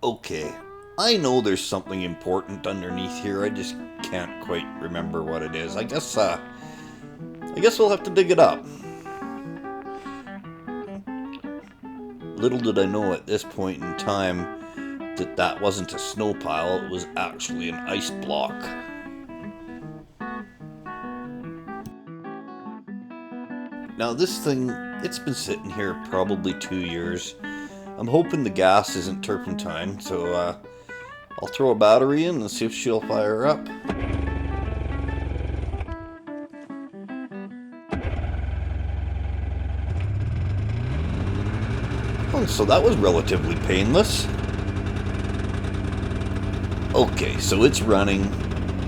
Okay, I know there's something important underneath here. I just can't quite remember what it is. I guess we'll have to dig it up. Little did I know at this point in time that that wasn't a snow pile, it was actually an ice block. Now this thing, it's been sitting here probably 2 years. I'm hoping the gas isn't turpentine, so I'll throw a battery in and see if she'll fire up. Oh, so that was relatively painless. Okay, so it's running,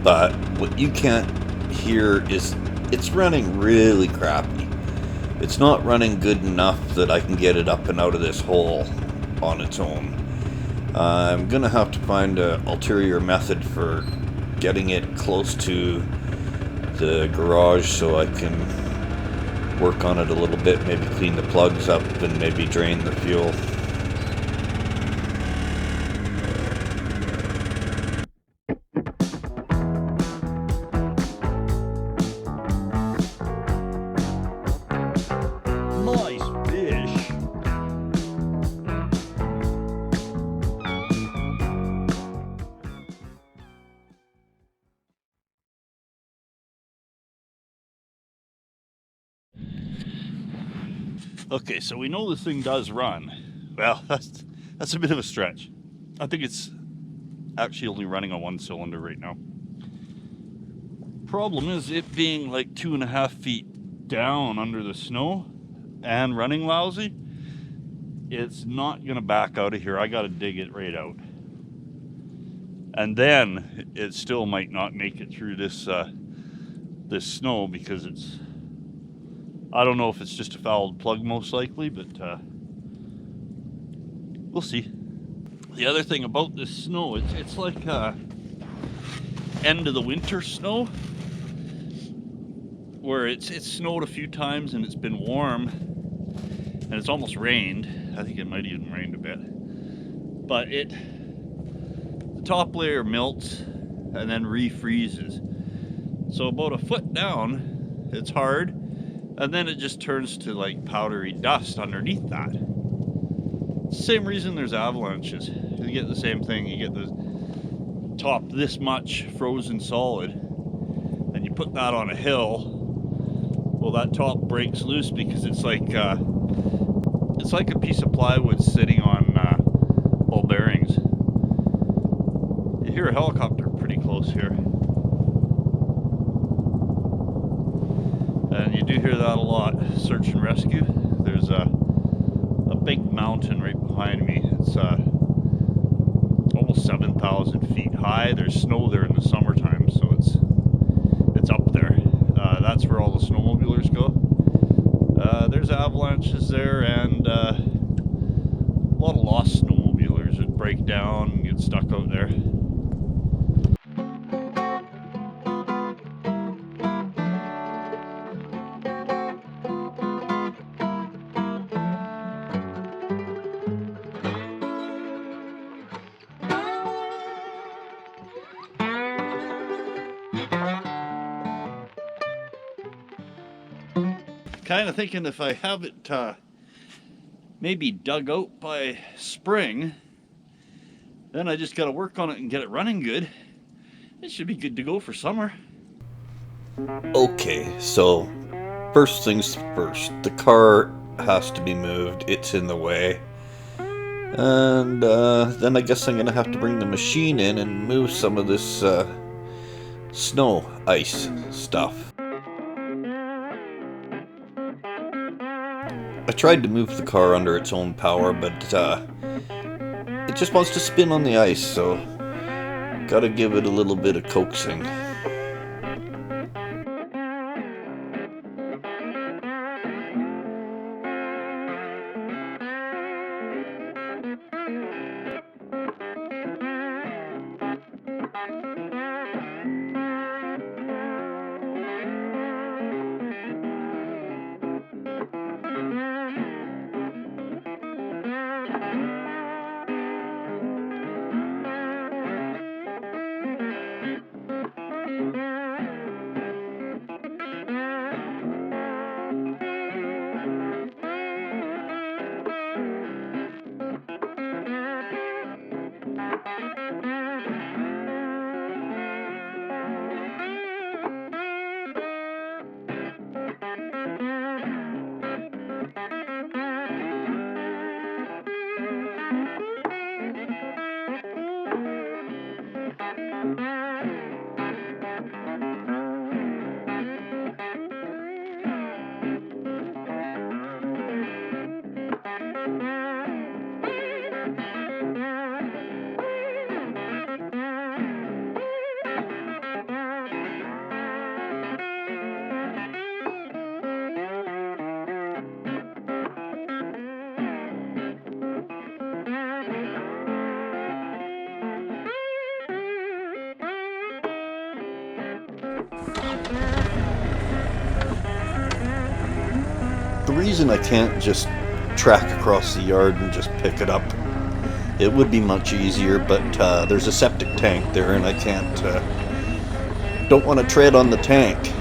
but what you can't hear is it's running really crappy. It's not running good enough that I can get it up and out of this hole on its own. I'm gonna have to find an ulterior method for getting it close to the garage so I can work on it a little bit, maybe clean the plugs up and maybe drain the fuel. Nice fish. Okay, so we know this thing does run. Well, that's a bit of a stretch. I think it's actually only running on one cylinder right now. Problem is it being like 2.5 feet down under the snow and running lousy, it's not gonna back out of here. I gotta dig it right out. And then it still might not make it through this this snow because I don't know if it's just a fouled plug most likely, but we'll see. The other thing about this snow, it's like end of the winter snow, where it's snowed a few times and it's been warm and it's almost rained. I think it might even rained a bit, but the top layer melts and then refreezes. So about a foot down, it's hard, and then it just turns to like powdery dust underneath that. Same reason there's avalanches. You get the same thing. You get the top this much frozen solid, and you put that on a hill. Well, that top breaks loose because it's like a piece of plywood sitting on ball bearings. You hear a helicopter pretty close here, and you do hear that a lot. Search and rescue. There's a big mountain right behind me. It's almost 7,000 feet high. There's snow there in the summertime, so it's up there. That's where all the snowmobilers go. There's avalanches there, and a lot of lost snowmobilers that break down and get stuck out there. Kind of thinking if I have it maybe dug out by spring, then I just got to work on it and get it running good. It should be good to go for summer. Okay, so first things first, the car has to be moved. It's in the way. And then I guess I'm gonna have to bring the machine in and move some of this snow ice stuff. I tried to move the car under its own power, but it just wants to spin on the ice, so gotta give it a little bit of coaxing. The reason I can't just track across the yard and just pick it up, it would be much easier, but there's a septic tank there and I don't want to tread on the tank.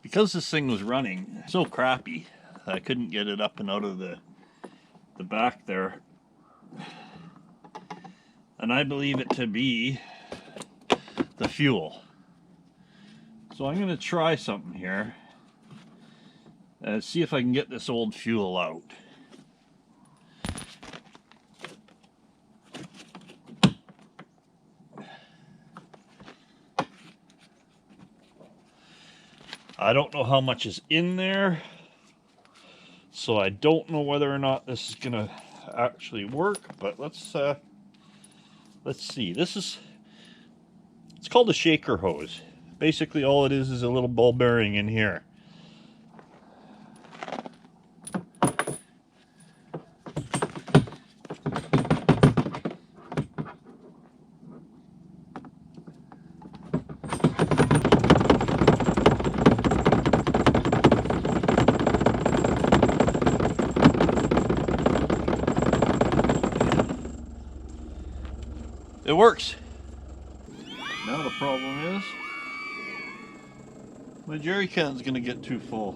Because this thing was running so crappy, I couldn't get it up and out of the back there. And I believe it to be the fuel. So I'm going to try something here. See if I can get this old fuel out. I don't know how much is in there, so I don't know whether or not this is gonna actually work, but let's see. It's called a shaker hose. Basically all it is a little ball bearing in here. It works. Now the problem is my jerry can's gonna get too full.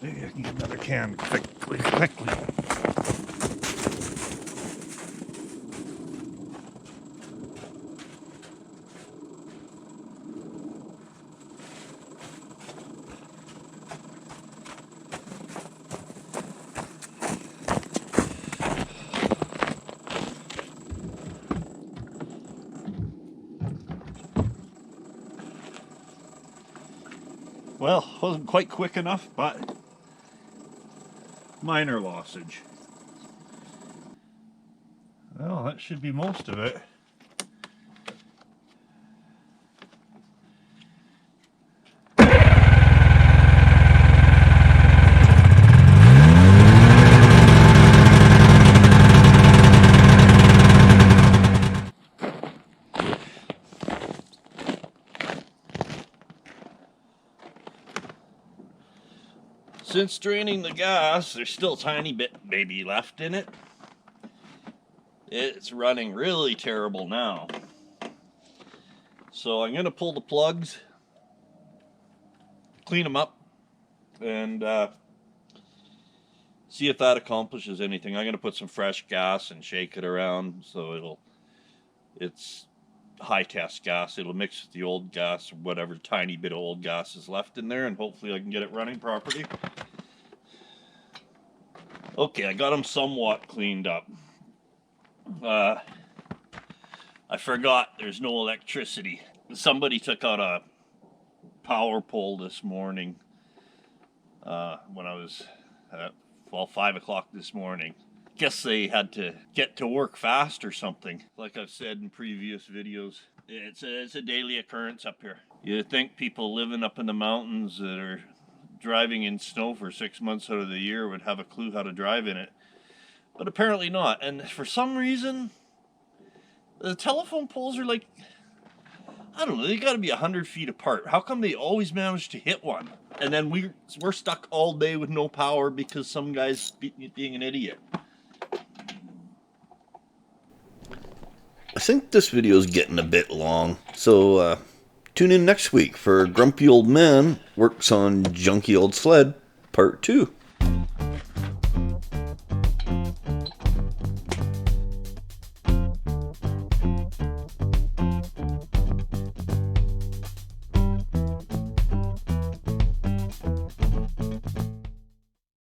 Maybe I can get another can quickly. Well, wasn't quite quick enough, but minor lossage. Well, that should be most of it. Since draining the gas, there's still a tiny bit maybe left in it. It's running really terrible now. So I'm going to pull the plugs, clean them up, and see if that accomplishes anything. I'm going to put some fresh gas and shake it around so it's high test gas. It'll mix with the old gas, or whatever tiny bit of old gas is left in there, and hopefully I can get it running properly. Okay, I got them somewhat cleaned up. I forgot there's no electricity. Somebody took out a power pole this morning when I was at, 5 o'clock this morning. Guess they had to get to work fast or something. Like I've said in previous videos, it's a daily occurrence up here. You'd think people living up in the mountains that are driving in snow for 6 months out of the year would have a clue how to drive in it. But apparently not. And for some reason, the telephone poles are like, I don't know, they gotta be 100 feet apart. How come they always manage to hit one? And then we're stuck all day with no power because some guy's being an idiot. I think this video is getting a bit long, so tune in next week for Grumpy Old Man Works on Junky Old Sled Part 2.